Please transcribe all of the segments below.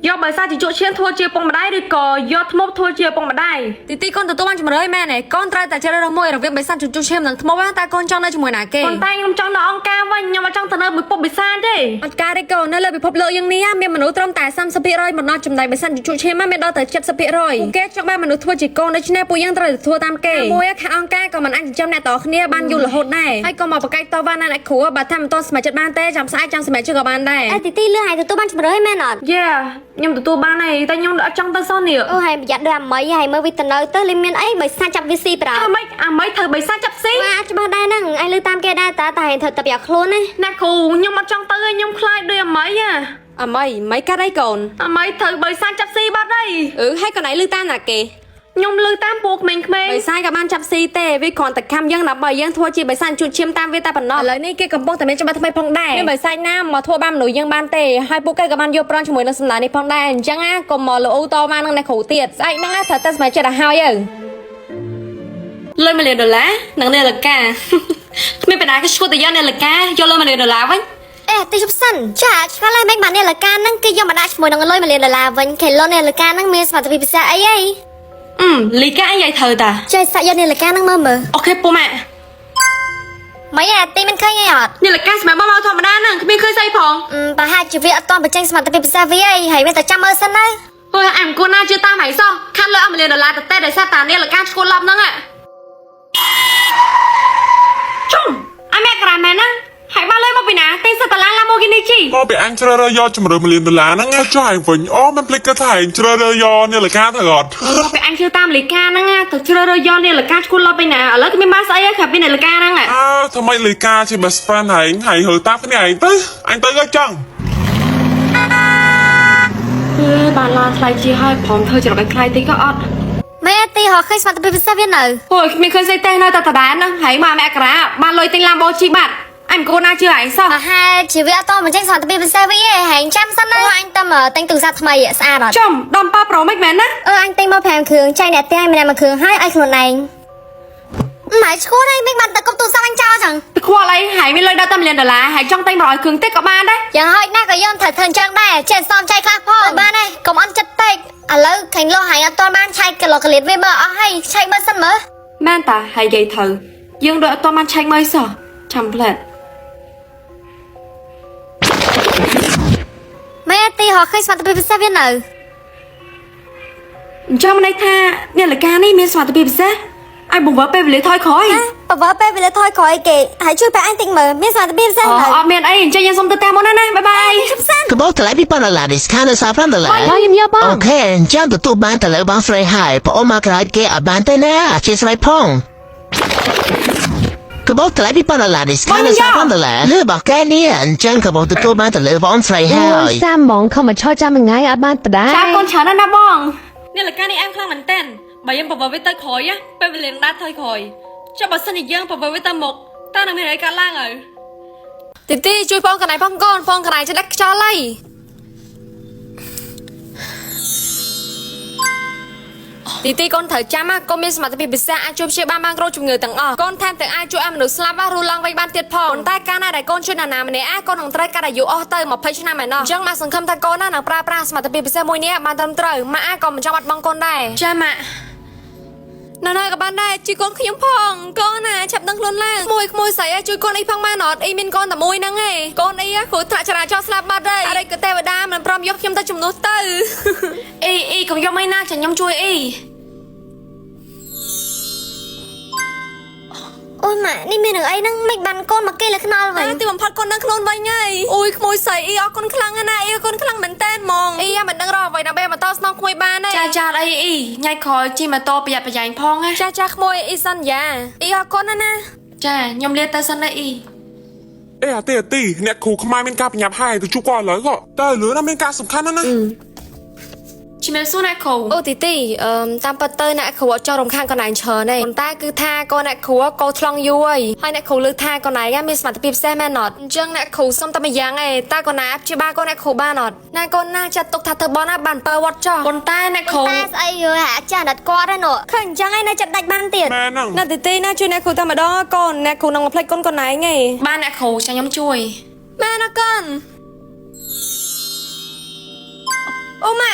យកបើសាជាជក់ឈាមធ្វើជាពងម្ដាយឬក៏យកថ្មធ្វើជាពងម្ដាយទីកូនទទួលបានជំរឿយមែនទេកូនត្រូវតែជ្រើសរើសមួយរវាងបិសាចជក់ឈាមនិងថ្មតែកូនចង់នៅជាមួយណាគេប៉ុន្តែខ្ញុំចង់នៅអង្គការវិញខ្ញុំអត់ចង់ទៅនៅមួយពុកបិសាចទេអត់ការទេកូននៅលើពិភពលោកយើងនេះមានមនុស្សត្រឹមតែ 30% មកដល់ចំណែកបិសាចជក់ឈាមមានដល់តែ 70% គេចង់បានមនុស្សធ្វើជាកូនដូច្នេះពួកយើងត្រូវធ្វើតាមគេមួយខាងអង្គការក៏មិនអាចចិញ្ចឹមអ្នកតគ្នាបានយូររហូតដែរហើយក៏មកបកកាច់តវ៉ាណាអ្នកគ្រូបើថាមិនទាន់ស្ម័គ្រចិត្តបានទេចាំស្អែកចាំសម្រេចចិត្តក៏បានដែរទីលឿនហើយទទួលបានជំរឿយមែនអត់យេខ្ញុំទទួលបានហើយតែខ្ញុំអត់ចង់ទៅសោះនេះអូហើយប្រយ័ត្នដូចអាមីហើយមើលវិទៅនៅទៅលីមានអីបើសាចាប់វាស៊ីប្រអាមីធ្វើបើសាចាប់ស៊ីបាទច្បាស់ដែរហ្នឹងឯងលើតាមគេដែរតែត្រូវតែប្រយ័ត្នខ្លួនណាអ្នកគ្រូខ្ញុំអត់ចង់ទៅទេខ្ញុំខ្លាចដូចអាមីអាមីកាត់អីកូនអាមីធ្វើបើសាចាប់ស៊ីបាត់ហើយហើយកូនឯងលើតាមណាគេខ្ញុំលើតាមពួកក្មេងៗបិសាចក៏បានចាប់ស៊ីទេវាគ្រាន់តែខំយើងដើម្បីយើងធ្វើជាបិសាចជូតឈាមតាមវាតែប៉ុណ្ណោះឥឡូវនេះគេកំពុងតែមានច្បាប់ថ្មីផងដែរមានបិសាចណាមកធ្វើបានមនុស្សយើងបានទេហើយពួកគេក៏បានយកប្រងជាមួយនឹងសម្ដារនេះផងដែរអញ្ចឹងកុំមកលោតមកនឹងអ្នកគ្រូទៀតស្អែកហ្នឹងត្រូវតែស្ម័គ្រចិត្តឲ្យហើយលុយ$1 លាននឹងនាឡិកាគ្មានបណ្ដាគេឈួតទៅយកនាឡិកាយកលុយ$1 លានវិញទីជប់សិនចាឆ្កល់ហើយមិនបាននាឡិកាហ្នឹងគេយកមកដាក់ជាមួយនឹងលុយ$1 លានវិញខេឡូនាឡិកាហ្នឹងមានសមត្ថភាពពិសេសអីលីកាអីយាយធ្វើតាចេះសាក់យកនាឡិកាហ្នឹងមើលអូខេពុំម៉ាក់ម៉េចទីមិនឃើញអីអត់នាឡិកាសម្រាប់មកធម្មតាហ្នឹងគ្មានឃើញស្អីផងប្រហែលជាវាអត់ទាន់បញ្ចេញសមត្ថភាពពិសេសវាអីហើយមានតែចាំមើលសិនទៅអូយអាមគួរណាជឿតាមហើយសោះខាត់លុយ$1 លានទៅតែដោយសារតានាឡិកាឈួតឡប់ហ្នឹងជុំអាមេក្រាមែនណាហើយមកលើមកពីណាតែសិតឡាឡាម៉ូគីនីជីមកពីអញជ្រើសរើសយកជំរឿ$1 លានហ្នឹងចុះឯងវិញអូមិនភ្លេចគេថាឯងជ្រើសរើសយកនាឡិកាទៅអត់មកពីអញជឿតាមលីកាហ្នឹងទៅជ្រើសរើសយកនាឡិកាឈួតឡប់ពីណាឥឡូវគ្មានបានស្អីក្រៅពីនាឡិកាហ្នឹងថ្មីលីកាជា best friend ហើយហើតាមគ្នាឯងទៅអញទៅក៏ចង់បានឡាថ្លៃជាហើយព្រមធ្វើច្រកឲ្យខ្លាយតិចក៏អត់ម៉ែទីហោឃើញសមត្ថភាពពិសេសវានៅអូយគ្មានឃើញស្អីទេនៅតែដដែលហ្នឹងហើយមកអាមេក្រាបានលុយទិញឡាំបូជីបាត់អញគួរណាជឿឯងសោះប្រហែលជាវាអត់តបញ្ចេញសមត្ថភាពពិសេសវាឯងហែងចាំសិនណាអញទៅទិញទូរស័ព្ទថ្មីស្អាតអត់ចំដំប៉ាប្រូមិនមែនណាអញទិញមក5គ្រឿងចែកអ្នកទាំងម្នាក់មួយគ្រឿងហើយឲ្យខ្លួនឯងម៉ែឈួតឯងមិនបានតែកុំទូរស័ព្ទអញចោលចឹងទៅខ្វល់អីហើយមានលុយដល់តែ$1 លានហើយចង់ទិញ100គ្រឿងតិចក៏បានដែរយ៉ាងហោចណាស់ក៏យើងត្រូវធ្វើអញ្ចឹងដែរចេះសំចៃខ្លះផងបានហើយកុំអន់ចិត្តពេកឥឡូវខាញ់លោះហើយអត់ទាន់បានឆែកកលកលៀតវាមើលអស់ហើយឆែកមើលសិនមើលមែនតាហើយយាយត្រូវយើងដូចអត់ទាន់បានឆែកមើលសោះចាំផ្លែតម៉ែទីហោឃើញសមត្ថភាពពិសេសវានៅអញ្ចឹងន័យថានាឡិកានេះមានសមត្ថភាពពិសេសឲ្យបង្វើពេលវេលាថយក្រោយបង្វើពេលវេលាថយក្រោយគេហើយជួយបែអញតិចមើលមានសមត្ថភាពពិសេសអត់មានអីអញ្ចឹងយើងសុំទៅតាមមុនណាបាយបាយកបោតម្លៃ$2 លាន discount នៅសាប្រាំ$អូខេអញ្ចឹងទទួលបានទៅលើបងស្រីហើយប្អូនមកក្រោយគេអត់បានទេណាអធិស្ឋានផងកបោតម្លៃ$2 លាន discount នៅសាប្រាំ$លើបងកែនេះអញ្ចឹងកបោទទួលបានទៅលើបងស្រីហើយសាហ្មងខំមកឆោចាំមួយថ្ងៃអត់បានដដែលចាំកូនច្រើនណាស់បងនាឡិកានេះអែមខ្លាំងមែនតើបើយើងបង្វើវាទៅក្រោយពេលវេលាដើរថយក្រោយចុះបើសិនជាយើងបង្វើវាទៅមុខតើនឹងមានអីកើតឡើងហើយទីជួយផងកណៃផងកូនផងកណៃចេះដាច់ខ្យល់ហើយទីកូនត្រូវចាំកូនមានសមត្ថភាពពិសេសអាចជួយព្យាបាលបានគ្រប់ជំងឺទាំងអស់កូនថែមទាំងអាចជួយឲ្យមនុស្សស្លាប់រស់ឡើងវិញបានទៀតផងប៉ុន្តែកាលណាដែលកូនជួយនរណាម្នាក់កូននឹងត្រូវកាត់អាយុអស់ទៅ20ឆ្នាំឯណោះអញ្ចឹងម៉ាក់សង្ឃឹមថាកូននឹងប្រើប្រាស់សមត្ថភាពពិសេសមួយនេះបានត្រឹមត្រូវម៉ាក់ក៏មិនចង់បាត់បង់កូនដែរចាម៉ាក់ណ៎ក៏បានដែរជួយកូនខ្ញុំផងកូនណាឆាប់ដឹងខ្លួនឡើងក្មួយស្រីជួយកូនអីផងបានអត់អីមានកូនតែមួយហ្នឹងឯងកូនអីគ្រូថ្នាក់ចរាចរណ៍ស្លាប់បាត់ហើយអរិយក៏ទេវតាមិនព្រមយកខ្ញុំទៅជំនួសទៅអីកុំយកមិនណាចាខ្ញុំជួយអីអូយម៉ាក់នេះមានរឿងអីហ្នឹងមិនបានកូនមកគេលើខ្នល់វិញទីបំផុតកូននឹងខ្លួនវិញហើយអូយក្មួយស្រីអីអរគុណខ្លាំងណាស់អីអរគុណខ្លាំងមែនតើហ្មងអីមិនដឹងរកអ្វីដើម្បីមកតស្នងក្មួយបានទេចាអីញ៉ៃក្រោយជិះម៉ូតូប្រយ័ត្នប្រយែងផងចាក្មួយអីសន្យាអីអរគុណណាចាខ្ញុំលាទៅសិនណាអីអាទីអ្នកគ្រូខ្មែរមានការប្រញាប់ហើយទៅជួបគាត់ឥឡូវក៏តើលឿនណាមានការសំខាន់ណាជំរាបសួរអ្នកគ្រូអូទីតាមពិតទៅអ្នកគ្រូអត់ចង់រំខានកូនឯងច្រើនទេប៉ុន្តែគឺថាកូនអ្នកគ្រូកោថ្លង់យូរហើយអ្នកគ្រូលើកថាកូនឯងមានសមត្ថភាពពិសេសមែនអត់អញ្ចឹងអ្នកគ្រូសុំតែម្យ៉ាងឯងតើកូនឯងព្យាបាលកូនអ្នកគ្រូបានអត់ណាកូនណាចាត់ទុកថាធ្វើបនណាបានបើវត្តចោះប៉ុន្តែអ្នកគ្រូតែស្អីអាចារ្យដិតគាត់ហ្នឹងឃើញអញ្ចឹងឯងនៅចិត្តដាច់បានទៀតណាទីណាជួយអ្នកគ្រូតែម្ដងកូនអ្នកគ្រូនឹងមកផ្លេចកូនឯងឯងបានអ្នកគ្រូចាំខ្ញុំជួយមែនណាកូន អូម៉ា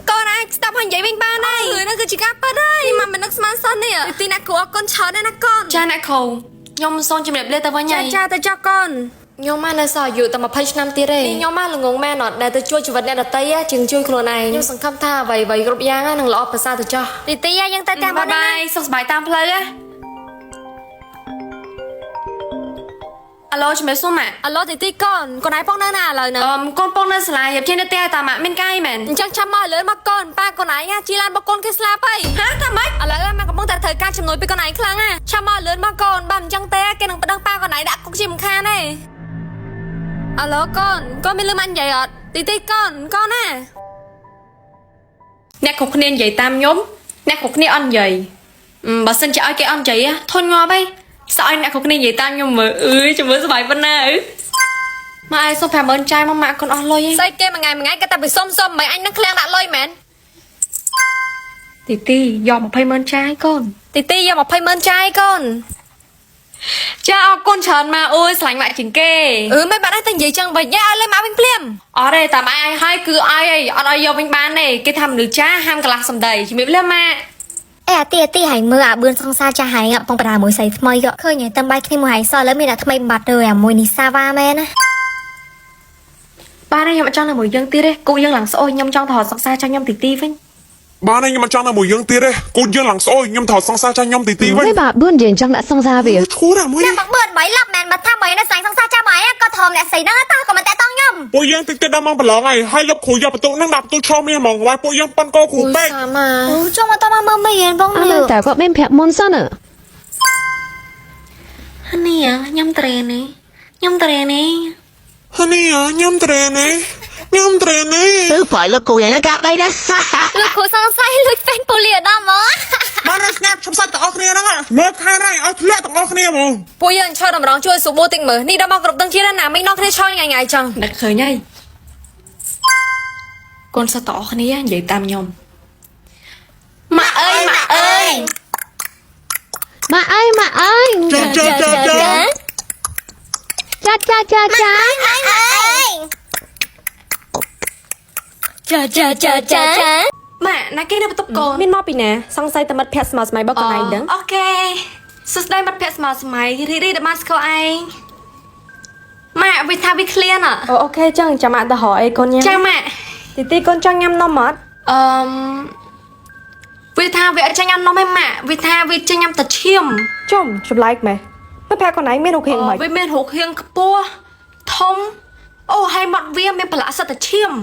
កូនឯងស្ដាប់ហើយនិយាយវិញបានហើយហ្នឹងគឺជាការប៉ាត់ហើយមកមិននឹកស្មានសិននេះទីអ្នកគ្រូអរគុណច្រើនណាស់ណាកូនចាអ្នកគ្រូខ្ញុំសូមជម្រាបលាទៅវិញហើយចាទៅចាកូនខ្ញុំមកនៅសល់អាយុតែ20ឆ្នាំទៀតទេខ្ញុំមកល្ងងមែនអត់ដែលទៅជួយជីវិតអ្នកដទៃជាងជួយខ្លួនឯងខ្ញុំសង្ឃឹមថាអ្វីៗគ្រប់យ៉ាងនឹងល្អប្រសើរទៅចោះទីយើងទៅតាមបាយសុខសប្បាយតាមផ្លូវអាឡូជំរាបសួរម៉ាក់អាឡូទីកូនឯងពងនៅណាឥឡូវហ្នឹងកូនពងនៅសាលារៀបជានៅផ្ទះតាម៉ាក់មានកាយមែនអញ្ចឹងចាំមកលឿនមកកូនប៉ាកូនឯងជីឡានបកូនគេស្លាប់ហើយហាថាម៉េចឥឡូវម៉ាក់កំពុងតែត្រូវការជំនួយពីកូនឯងខ្លាំងណាចាំមកលឿនមកកូនបើមិនអញ្ចឹងទេគេនឹងប្តឹងប៉ាកូនឯងដាក់គុកជាមិនខានទេអាឡូកូនមានលឺម៉ាក់និយាយអត់ទីកូនណាអ្នកគ្រប់គ្នានិយាយតាមខ្ញុំអ្នកគ្រប់គ្នាអត់និយាយបើសិនជាឲ្យគេអត់និយាយធន់ងាប់ហើយស្អីអ្នកគ្រប់គ្នានិយាយតាមខ្ញុំមើលជំរឿសបាយប៉ុណ្ណាម៉ែឯងសុំ50000ចាយមកម៉ាក់កូនអស់លុយស្អីគេមួយថ្ងៃគេតែពីសុំមិនអញនឹងឃ្លាំងដាក់លុយមែនទីយក20000ចាយកូនទីយក20000ចាយកូនចាអរគុណច្រើនម៉ាអូយស្រឡាញ់ម៉ាក់ជាងគេមិនបាត់តែនិយាយចឹងវិញឲ្យលុយម៉ាក់វិញភ្លាមអត់ទេតែម៉ាក់ឲ្យហើយគឺឲ្យអីអត់ឲ្យយកវិញបានទេគេថាមនុស្សចាហាមកន្លះសំដីជំរាបលាម៉ាក់អេអាទីហើយមើលអាបឿនសង្សារចាស់ហើយបងប្រាមួយស្រីថ្មីក៏ឃើញតែបាយគ្នាមួយហើយសោះឥឡូវមានតែថ្មីបាត់ទៅអាមួយនេះសាវ៉ាមែនណាបាទខ្ញុំអត់ចង់នៅមួយយើងទៀតទេគូយើងឡើងស្អុយខ្ញុំចង់ទៅរកសង្សារចាស់ខ្ញុំទីវិញបានខ្ញុំមិនចង់នៅមួយយើងទៀតទេគូយើងឡើងស្អុយខ្ញុំថតសង្សារចាស់ខ្ញុំទីវិញ Mấy bà bươn chuyện trong đã xong ra về ឈួរអាមួយ តែមកបឿន3លប់មែនបើថា3នៅស្រីសង្សារចាស់បាយក៏ធំអ្នកស្រីហ្នឹងតើក៏មិនតែតង់ខ្ញុំពួកយើងតិចដល់មកប្រឡងហើយលុបគ្រូយកបន្ទុកហ្នឹងដាក់បន្ទុកឆោមានហ្មងហើយពួកយើងប៉ាន់កោគ្រូពេកអូចង់មកតមកមើលមើលបងមើល Tại có bên phẹp môn sao nữa នេះខ្ញុំត្រេនេះហើយនេះខ្ញុំត្រេនេះCứ phải là cô ấy nó cặp đây đó លោកគ្រូសង្ស័យលួចពេនពូលីដល់មកបានស្នាប់ខ្ញុំសាច់ទាំងអស់គ្នាហ្នឹងមើលខែហើយឲ្យធ្លាក់ទាំងអស់គ្នាហ្មងពួកយើងឈរតម្រង់ជួយសុបូតិចមើលនេះដល់មកគ្រប់ទាំងជាតិណាមិនដល់គ្នាឈរញ៉ៃចឹងដឹកឃើញហើយកូនសិស្សទាំងអស់គ្នានិយាយតាមខ្ញុំម៉ាក់អើយ Mà ơi ចា Cha ម៉ាក់ណាគេនៅបន្ទប់កូនមានមកពីណាសង្ស័យតែមិត្តភក្តិស្មើស្មៃរបស់កន្លែងហ្នឹងអូខេសួស្ដីមិត្តភក្តិស្មើស្មៃរីដែលបានស្គាល់ឯងម៉ាក់វាថាវាឃ្លានអូខេចឹងចាំម៉ាក់ទៅរកអីកូនញ៉ាំចាម៉ាក់ទីកូនចង់ញ៉ាំនំអត់វាថាវាអត់ចង់ញ៉ាំនំទេម៉ាក់វាថាវាចង់ញ៉ាំតែឈាមចម្លែកម៉ែមិត្តភក្តិកូនឯងមានរូបរាងម៉េចវាមានរូបរាងខ្ពស់ធំអូហើយមាត់វាមានប្រឡាក់សិតតែឈាម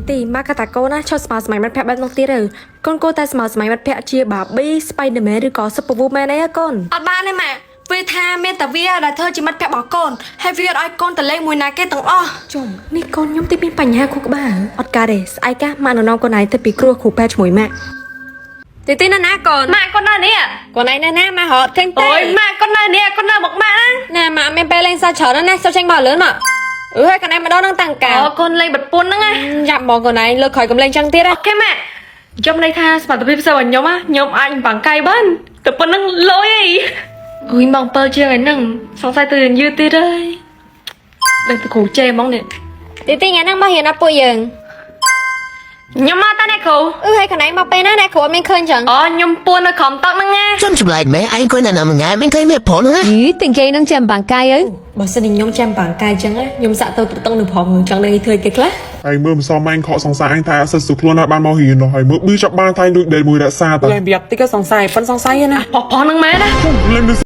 ទីម៉ាក់កតាកូនណាឈប់ស្មើស្មៃមិត្តភក្តិបែបនោះទៀតទៅកូនគួរតែស្មើស្មៃមិត្តភក្តិជាបាប៊ីស្បៃដឺមែនឬក៏ស៊ុបពូមែនអីកូនអត់បានទេម៉ាក់វាថាមានតែវាដែលធ្វើជាមិត្តភក្តិរបស់កូនហើយវាអត់ឲ្យកូនទៅលេងមួយណាគេទាំងអស់នេះកូនខ្ញុំទីមានបញ្ហាខួរក្បាលអត់កើតទេស្អែកម៉ាក់នំកូនឯងទៅពីគ្រូគ្រូពេទ្យជាមួយម៉ាក់ទីណាកូនម៉ាក់កូននៅនេះកូនឯងនៅណាម៉ាក់រត់ឃើញទេអូយម៉ាក់កូននៅនេះកូននៅមកម៉ាក់ណាម៉ាក់មានពេលលេងសើចច្រើនណាស់ចូលចេញមកលឿនមកហើយកូនឯងម្ដងនឹងតាំងកាអូកូនលេងបិទពុនហ្នឹងណាចាប់មកកូនឯងលើក្រោយកុំលេងចឹងទៀតអូខេម៉ាក់ខ្ញុំន័យថាសមត្ថភាពផ្សេងរបស់ខ្ញុំអាចបាំងកាយបានតែប៉ុណ្្នឹងលុយអីអូយមក7ជាងឯហ្នឹងសង្ស័យទៅយឺតទៀតហើយដឹងទៅគ្រូចេហ្មងនេះទីថ្ងៃហ្នឹងមករៀនអត់ពួកយើងខ្ញុំមកតាអ្នកគ្រូហើយកូនឯងមកពេលណាអ្នកគ្រូអត់មានឃើញចឹងអូខ្ញុំពួននៅក្រោមតុហ្នឹងណា Chăm lại mấy anh quên là nằm ngay bên cây mẹ phổ nữa Ý tình cây nâng chèm bằng cay ấy បើសិនជាខ្ញុំចាំបាំងកាយចឹងខ្ញុំសាក់ទៅប្រតឹងនៅផងចង់នឹងធ្វើគេខ្លះ ហើយមើលមិនសមអញខកសង្សារអញថាអត់សិតសុខខ្លួនឲ្យបានមករៀននោះហើយមើលប៊ឺចាប់បានថៃដូចដេលមួយរក្សាតើ លេងប្រាប់តិចក៏សង្ស័យប៉ុនសង្ស័យណាផុសហ្នឹងមែនណា លេង